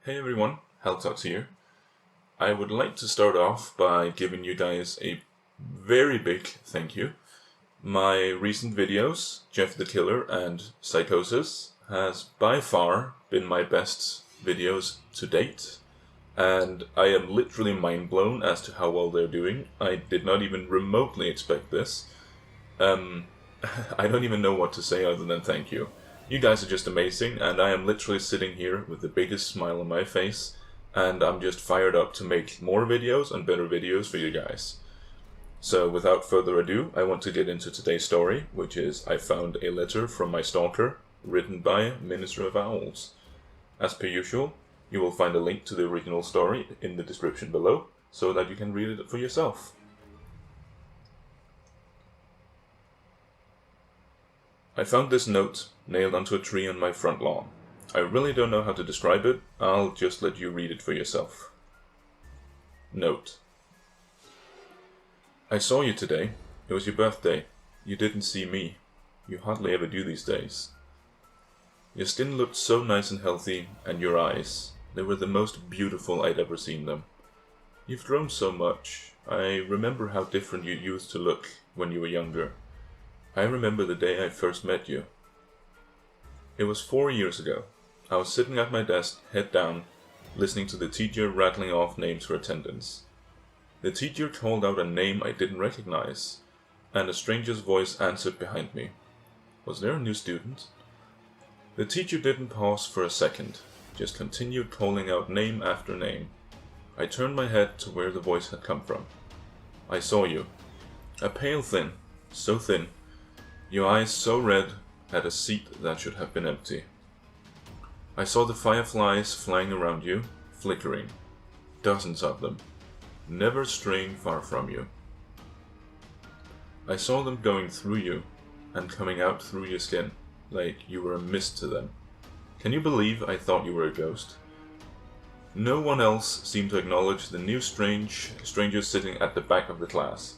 Hey everyone, Haltox here. I would like to start off by giving you guys a very big thank you. My recent videos, Jeff the Killer and Psychosis, has by far been my best videos to date. And I am literally mind blown as to how well they're doing. I did not even remotely expect this. I don't even know what to say other than thank you. You guys are just amazing, and I am literally sitting here with the biggest smile on my face, and I'm just fired up to make more videos and better videos for you guys. So without further ado, I want to get into today's story, which is I found a letter from my stalker, written by Minister of Owls. As per usual, you will find a link to the original story in the description below, so that you can read it for yourself. I found this note nailed onto a tree on my front lawn. I really don't know how to describe it, I'll just let you read it for yourself. Note. I saw you today. It was your birthday. You didn't see me. You hardly ever do these days. Your skin looked so nice and healthy, and your eyes, they were the most beautiful I'd ever seen them. You've grown so much. I remember how different you used to look when you were younger. I remember the day I first met you. It was 4 years ago. I was sitting at my desk, head down, listening to the teacher rattling off names for attendance. The teacher called out a name I didn't recognize, and a stranger's voice answered behind me. Was there a new student? The teacher didn't pause for a second, just continued calling out name after name. I turned my head to where the voice had come from. I saw you. A pale thin, so thin. Your eyes so red, had a seat that should have been empty. I saw the fireflies flying around you, flickering. Dozens of them, never straying far from you. I saw them going through you, and coming out through your skin, like you were a mist to them. Can you believe I thought you were a ghost? No one else seemed to acknowledge the new stranger sitting at the back of the class.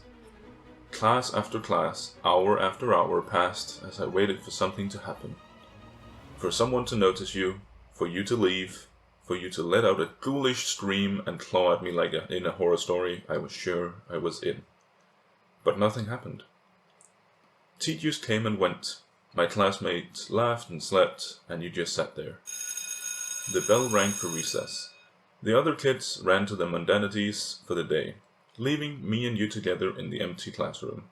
Class after class, hour after hour passed as I waited for something to happen. For someone to notice you, for you to leave, for you to let out a ghoulish scream and claw at me like in a horror story I was sure I was in. But nothing happened. Teachers came and went. My classmates laughed and slept, and you just sat there. The bell rang for recess. The other kids ran to their mundanities for the day, leaving me and you together in the empty classroom.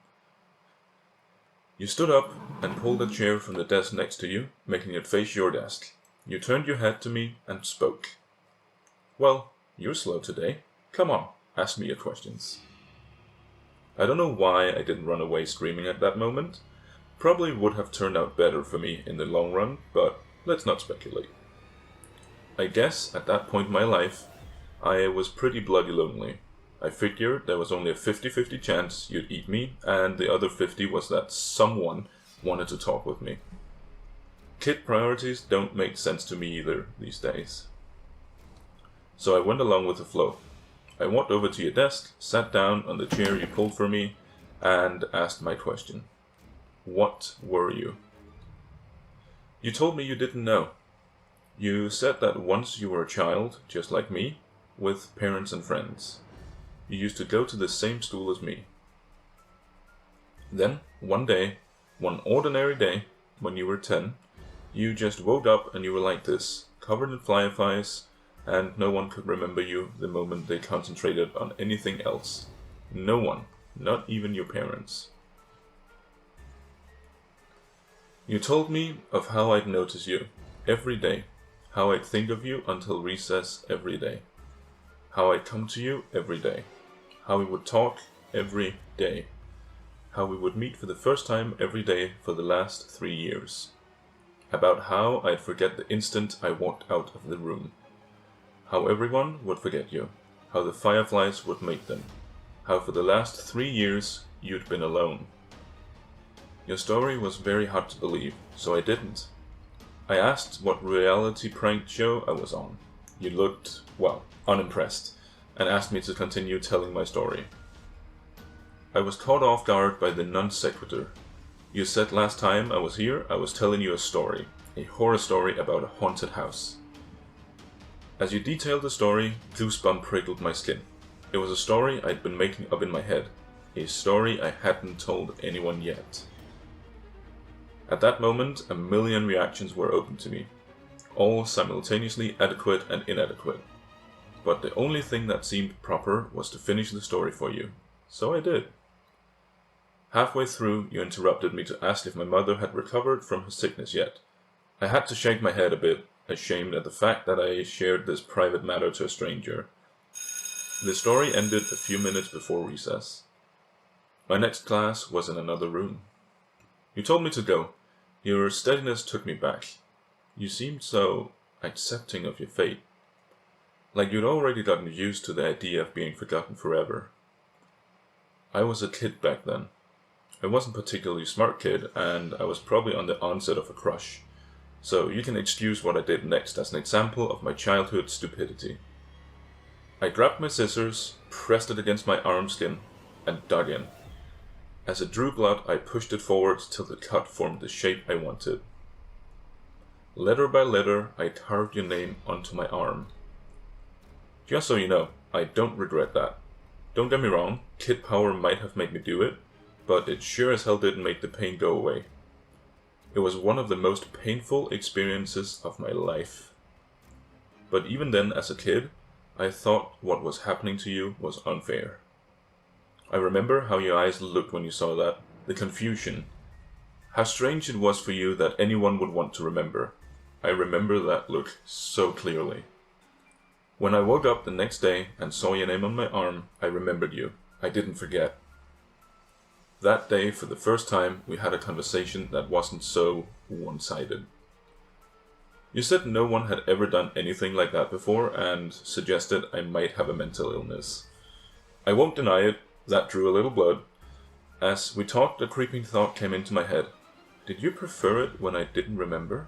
You stood up and pulled a chair from the desk next to you, making it face your desk. You turned your head to me and spoke. Well, you're slow today. Come on, ask me your questions. I don't know why I didn't run away screaming at that moment. Probably would have turned out better for me in the long run, but let's not speculate. I guess at that point in my life, I was pretty bloody lonely. I figured there was only a 50-50 chance you'd eat me, and the other 50 was that someone wanted to talk with me. Kid priorities don't make sense to me either these days. So I went along with the flow. I walked over to your desk, sat down on the chair you pulled for me, and asked my question. What were you? You told me you didn't know. You said that once you were a child, just like me, with parents and friends. You used to go to the same school as me. Then, one day, one ordinary day, when you were 10, you just woke up and you were like this, covered in fireflies, and no one could remember you the moment they concentrated on anything else. No one, not even your parents. You told me of how I'd notice you, every day, how I'd think of you until recess every day, how I'd come to you every day, how we would talk every day, how we would meet for the first time every day for the last 3 years, about how I'd forget the instant I walked out of the room, how everyone would forget you, how the fireflies would make them, how for the last 3 years you'd been alone. Your story was very hard to believe, so I didn't. I asked what reality prank show I was on. You looked, well, unimpressed, and asked me to continue telling my story. I was caught off guard by the non sequitur. You said last time I was here, I was telling you a story, a horror story about a haunted house. As you detailed the story, goosebump prickled my skin. It was a story I'd been making up in my head. A story I hadn't told anyone yet. At that moment, a million reactions were open to me, all simultaneously adequate and inadequate. But the only thing that seemed proper was to finish the story for you. So I did. Halfway through, you interrupted me to ask if my mother had recovered from her sickness yet. I had to shake my head a bit, ashamed at the fact that I shared this private matter to a stranger. The story ended a few minutes before recess. My next class was in another room. You told me to go. Your steadiness took me back. You seemed so accepting of your fate. Like you'd already gotten used to the idea of being forgotten forever. I was a kid back then. I wasn't a particularly smart kid, and I was probably on the onset of a crush. So you can excuse what I did next as an example of my childhood stupidity. I grabbed my scissors, pressed it against my arm skin, and dug in. As it drew blood, I pushed it forward till the cut formed the shape I wanted. Letter by letter, I carved your name onto my arm. Just so you know, I don't regret that. Don't get me wrong, kid power might have made me do it, but it sure as hell didn't make the pain go away. It was one of the most painful experiences of my life. But even then, as a kid, I thought what was happening to you was unfair. I remember how your eyes looked when you saw that, the confusion. How strange it was for you that anyone would want to remember. I remember that look so clearly. When I woke up the next day and saw your name on my arm, I remembered you. I didn't forget. That day, for the first time, we had a conversation that wasn't so one-sided. You said no one had ever done anything like that before and suggested I might have a mental illness. I won't deny it, that drew a little blood. As we talked, a creeping thought came into my head. Did you prefer it when I didn't remember?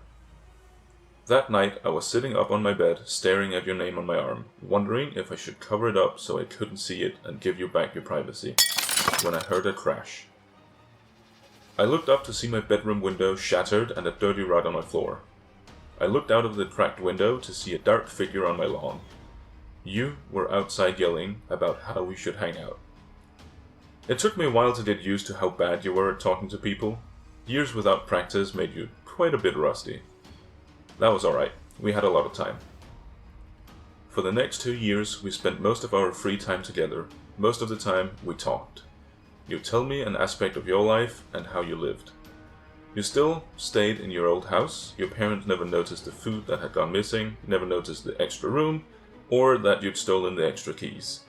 That night, I was sitting up on my bed, staring at your name on my arm, wondering if I should cover it up so I couldn't see it and give you back your privacy, when I heard a crash. I looked up to see my bedroom window shattered and a dirty rug on my floor. I looked out of the cracked window to see a dark figure on my lawn. You were outside yelling about how we should hang out. It took me a while to get used to how bad you were at talking to people. Years without practice made you quite a bit rusty. That was alright, we had a lot of time. For the next 2 years, we spent most of our free time together. Most of the time, we talked. You tell me an aspect of your life and how you lived. You still stayed in your old house, your parents never noticed the food that had gone missing, never noticed the extra room, or that you'd stolen the extra keys.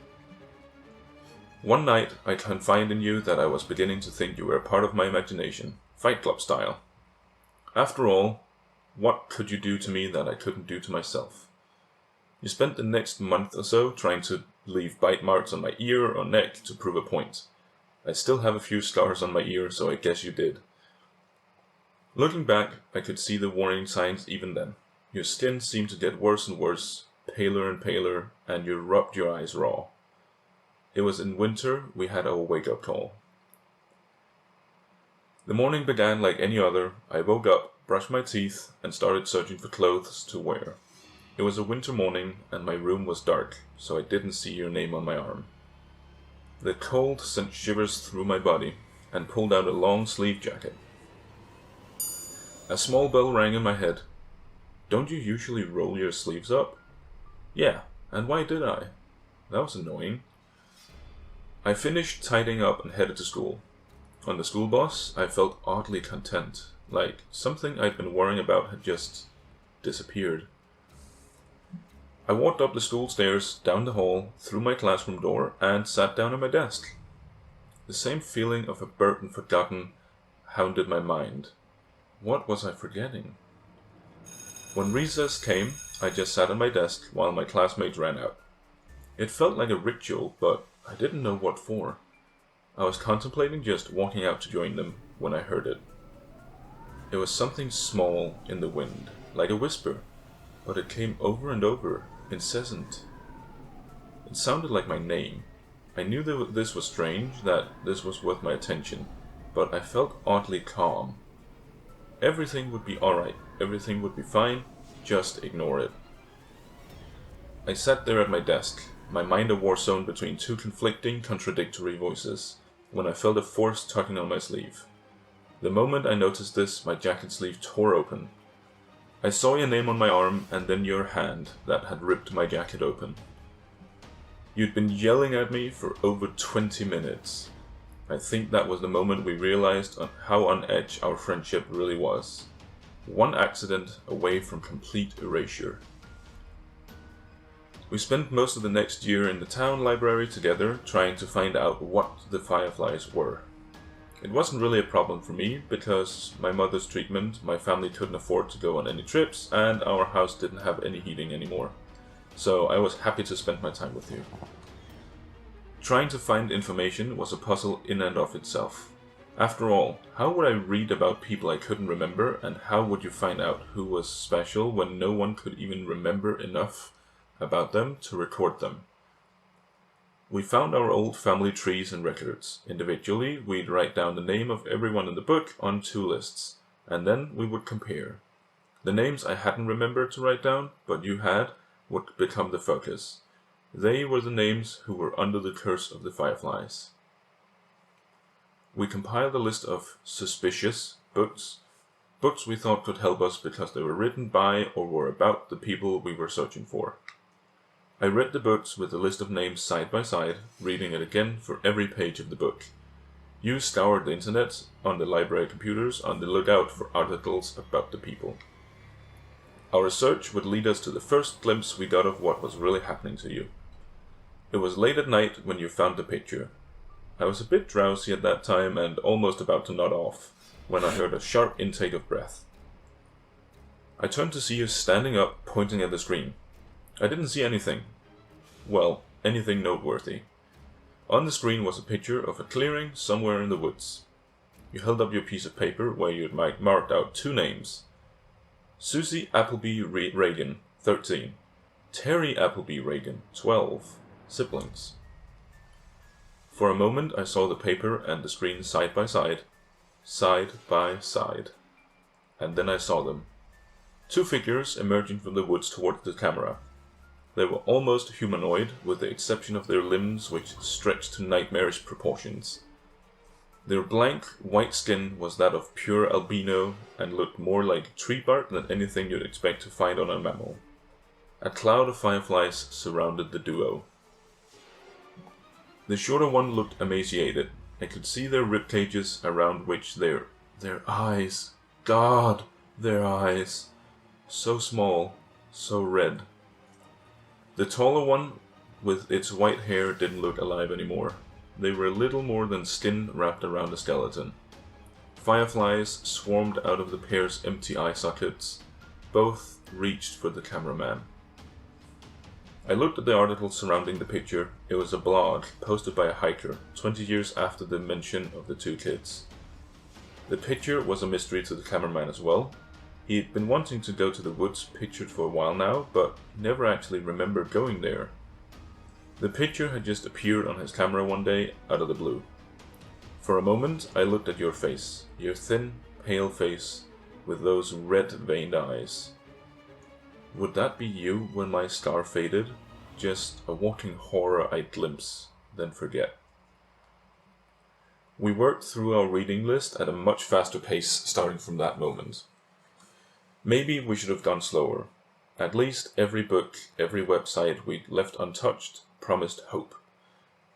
One night, I confided in you that I was beginning to think you were a part of my imagination, Fight Club style. After all, what could you do to me that I couldn't do to myself? You spent the next month or so trying to leave bite marks on my ear or neck to prove a point. I still have a few scars on my ear, so I guess you did. Looking back, I could see the warning signs even then. Your skin seemed to get worse and worse, paler and paler, and you rubbed your eyes raw. It was in winter we had our wake-up call. The morning began like any other. I woke up, brushed my teeth, and started searching for clothes to wear. It was a winter morning, and my room was dark, so I didn't see your name on my arm. The cold sent shivers through my body, and pulled out a long-sleeve jacket. A small bell rang in my head. Don't you usually roll your sleeves up? Yeah, and why did I? That was annoying. I finished tidying up and headed to school. On the school bus, I felt oddly content, like something I'd been worrying about had just disappeared. I walked up the school stairs, down the hall, through my classroom door, and sat down at my desk. The same feeling of a burden forgotten hounded my mind. What was I forgetting? When recess came, I just sat at my desk while my classmates ran out. It felt like a ritual, but I didn't know what for. I was contemplating just walking out to join them when I heard it. It was something small in the wind, like a whisper, but it came over and over, incessant. It sounded like my name. I knew that this was strange, that this was worth my attention, but I felt oddly calm. Everything would be alright, everything would be fine, just ignore it. I sat there at my desk, my mind a war zone between two conflicting, contradictory voices, when I felt a force tugging on my sleeve. The moment I noticed this, my jacket sleeve tore open. I saw your name on my arm, and then your hand that had ripped my jacket open. You'd been yelling at me for over 20 minutes. I think that was the moment we realized how on edge our friendship really was. One accident away from complete erasure. We spent most of the next year in the town library together, trying to find out what the fireflies were. It wasn't really a problem for me, because my mother's treatment, my family couldn't afford to go on any trips, and our house didn't have any heating anymore. So I was happy to spend my time with you. Trying to find information was a puzzle in and of itself. After all, how would I read about people I couldn't remember, and how would you find out who was special when no one could even remember enough about them to record them? We found our old family trees and records. Individually, we'd write down the name of everyone in the book on 2 lists, and then we would compare. The names I hadn't remembered to write down, but you had, would become the focus. They were the names who were under the curse of the fireflies. We compiled a list of suspicious books we thought could help us because they were written by or were about the people we were searching for. I read the books with the list of names side by side, reading it again for every page of the book. You scoured the internet on the library computers on the lookout for articles about the people. Our research would lead us to the first glimpse we got of what was really happening to you. It was late at night when you found the picture. I was a bit drowsy at that time and almost about to nod off, when I heard a sharp intake of breath. I turned to see you standing up, pointing at the screen. I didn't see anything. Well, anything noteworthy. On the screen was a picture of a clearing somewhere in the woods. You held up your piece of paper where you had marked out 2 names. Susie Appleby Reagan, 13. Terry Appleby Reagan, 12. Siblings. For a moment I saw the paper and the screen side by side, and then I saw them. 2 figures emerging from the woods towards the camera. They were almost humanoid, with the exception of their limbs, which stretched to nightmarish proportions. Their blank, white skin was that of pure albino, and looked more like tree bark than anything you'd expect to find on a mammal. A cloud of fireflies surrounded the duo. The shorter one looked emaciated. I could see their rib cages around which their eyes. God, their eyes. So small, so red. The taller one, with its white hair, didn't look alive anymore. They were little more than skin wrapped around a skeleton. Fireflies swarmed out of the pair's empty eye sockets. Both reached for the cameraman. I looked at the article surrounding the picture. It was a blog posted by a hiker 20 years after the mention of the 2 kids. The picture was a mystery to the cameraman as well. He had been wanting to go to the woods pictured for a while now, but he never actually remembered going there. The picture had just appeared on his camera one day out of the blue. For a moment I looked at your face, your thin, pale face with those red-veined eyes. Would that be you when my scar faded? Just a walking horror I'd glimpse, then forget. We worked through our reading list at a much faster pace starting from that moment. Maybe we should have gone slower. At least every book, every website we'd left untouched promised hope.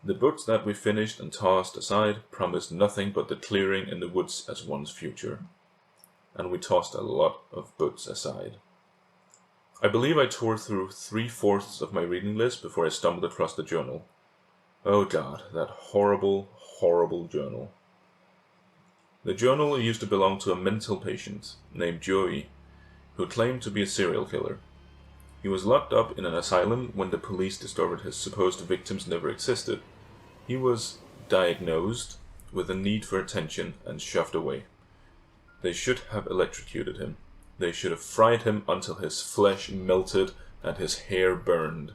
The books that we finished and tossed aside promised nothing but the clearing in the woods as one's future. And we tossed a lot of books aside. I believe I tore through 3/4 of my reading list before I stumbled across the journal. Oh God, that horrible, horrible journal. The journal used to belong to a mental patient named Joey, who claimed to be a serial killer. He was locked up in an asylum when the police discovered his supposed victims never existed. He was diagnosed with a need for attention and shoved away. They should have electrocuted him. They should have fried him until his flesh melted and his hair burned.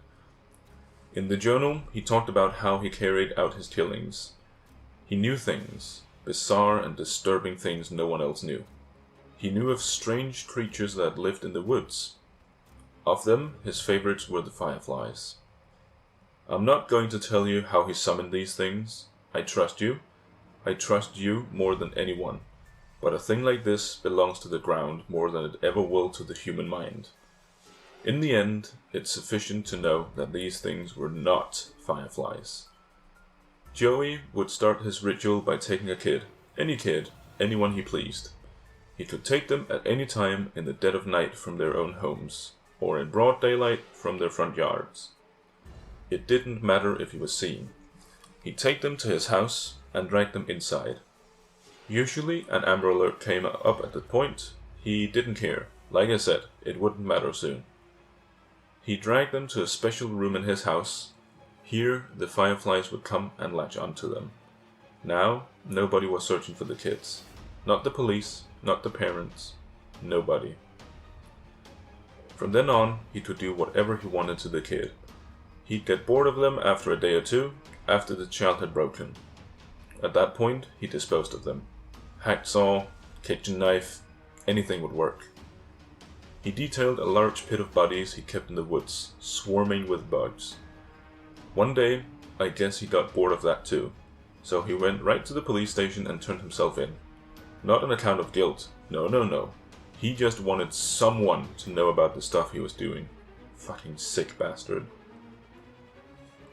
In the journal, he talked about how he carried out his killings. He knew things, bizarre and disturbing things no one else knew. He knew of strange creatures that lived in the woods. Of them, his favorites were the fireflies. I'm not going to tell you how he summoned these things. I trust you. I trust you more than anyone. But a thing like this belongs to the ground more than it ever will to the human mind. In the end, it's sufficient to know that these things were not fireflies. Joey would start his ritual by taking a kid, anyone he pleased. He could take them at any time in the dead of night from their own homes, or in broad daylight from their front yards. It didn't matter if he was seen. He'd take them to his house and drag them inside. Usually an Amber Alert came up at that point. He didn't care. Like I said, it wouldn't matter soon. He dragged them to a special room in his house. Here the fireflies would come and latch onto them. Now nobody was searching for the kids. Not the police, not the parents, nobody. From then on, he could do whatever he wanted to the kid. He'd get bored of them after a day or two, after the child had broken. At that point, he disposed of them. Hacksaw, kitchen knife, anything would work. He detailed a large pit of bodies he kept in the woods, swarming with bugs. One day, I guess he got bored of that too, so he went right to the police station and turned himself in. Not on account of guilt, no. He just wanted someone to know about the stuff he was doing. Fucking sick bastard.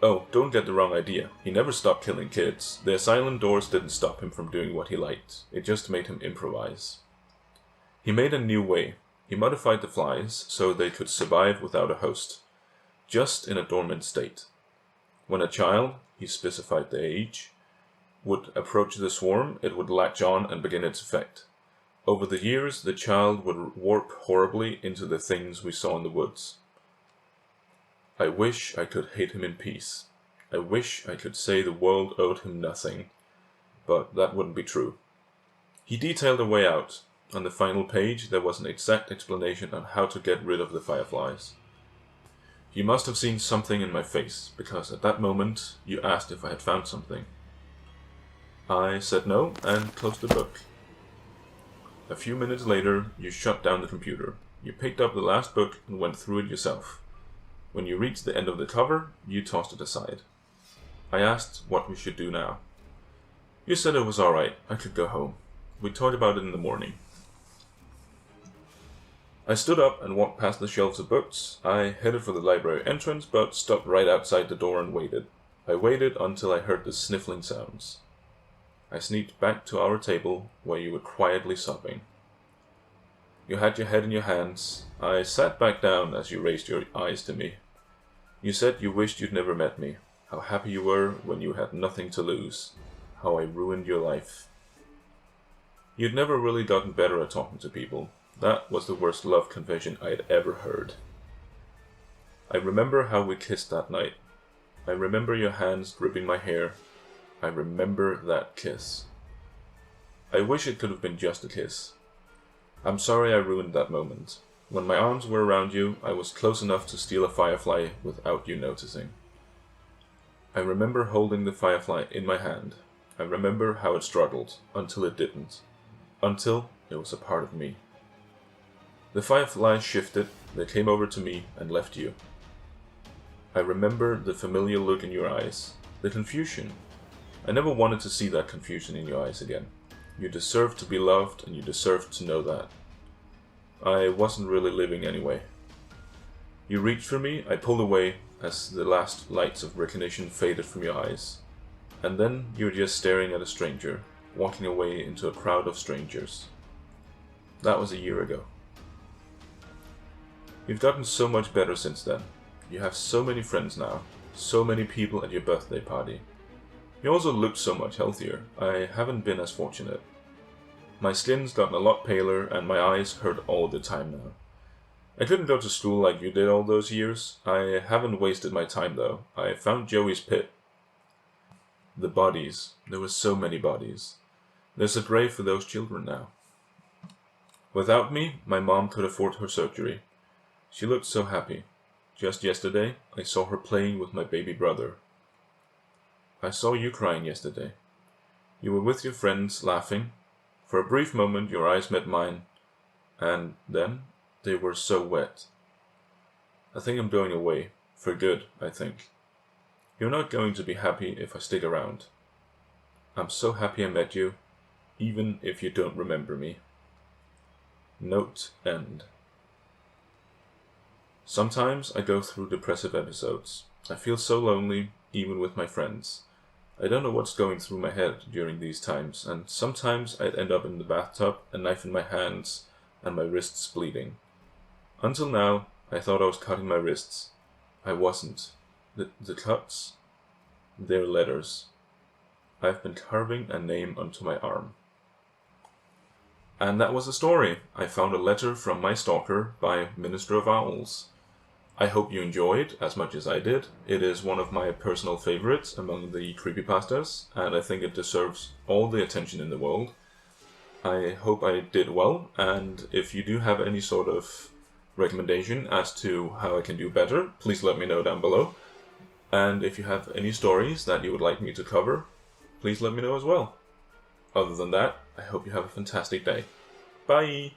Oh, don't get the wrong idea. He never stopped killing kids. The asylum doors didn't stop him from doing what he liked. It just made him improvise. He made a new way. He modified the flies so they could survive without a host, just in a dormant state. When a child, he specified the age, would approach the swarm, it would latch on and begin its effect. Over the years, the child would warp horribly into the things we saw in the woods. I wish I could hate him in peace. I wish I could say the world owed him nothing, but that wouldn't be true. He detailed a way out. On the final page, there was an exact explanation on how to get rid of the fireflies. You must have seen something in my face, because at that moment, you asked if I had found something. I said no, and closed the book. A few minutes later, you shut down the computer. You picked up the last book and went through it yourself. When you reached the end of the cover, you tossed it aside. I asked what we should do now. You said it was alright, I could go home. We talked about it in the morning. I stood up and walked past the shelves of books. I headed for the library entrance, but stopped right outside the door and waited. I waited until I heard the sniffling sounds. I sneaked back to our table, where you were quietly sobbing. You had your head in your hands. I sat back down as you raised your eyes to me. You said you wished you'd never met me, how happy you were when you had nothing to lose, how I ruined your life. You'd never really gotten better at talking to people. That was the worst love confession I had ever heard. I remember how we kissed that night. I remember your hands gripping my hair. I remember that kiss. I wish it could have been just a kiss. I'm sorry I ruined that moment. When my arms were around you, I was close enough to steal a firefly without you noticing. I remember holding the firefly in my hand. I remember how it struggled, until it didn't. Until it was a part of me. The fireflies shifted, they came over to me and left you. I remember the familiar look in your eyes, the confusion. I never wanted to see that confusion in your eyes again. You deserved to be loved, and you deserved to know that. I wasn't really living anyway. You reached for me, I pulled away as the last lights of recognition faded from your eyes. And then you were just staring at a stranger, walking away into a crowd of strangers. That was a year ago. You've gotten so much better since then. You have so many friends now, so many people at your birthday party. You also look so much healthier. I haven't been as fortunate. My skin's gotten a lot paler and my eyes hurt all the time now. I couldn't go to school like you did all those years. I haven't wasted my time though. I found Joey's pit. The bodies. There were so many bodies. There's a grave for those children now. Without me, my mom could afford her surgery. She looked so happy. Just yesterday, I saw her playing with my baby brother. I saw you crying yesterday. You were with your friends, laughing. For a brief moment, your eyes met mine, and then they were so wet. I think I'm going away. For good, I think. You're not going to be happy if I stick around. I'm so happy I met you, even if you don't remember me. Note end. Sometimes I go through depressive episodes. I feel so lonely, even with my friends. I don't know what's going through my head during these times, and sometimes I'd end up in the bathtub, a knife in my hands, and my wrists bleeding. Until now, I thought I was cutting my wrists. I wasn't. The cuts, they're letters. I've been carving a name onto my arm. And that was the story. I found a letter from my stalker by Minister of Owls. I hope you enjoyed as much as I did. It is one of my personal favorites among the creepypastas, and I think it deserves all the attention in the world. I hope I did well, and if you do have any sort of recommendation as to how I can do better, please let me know down below. And if you have any stories that you would like me to cover, please let me know as well. Other than that, I hope you have a fantastic day. Bye!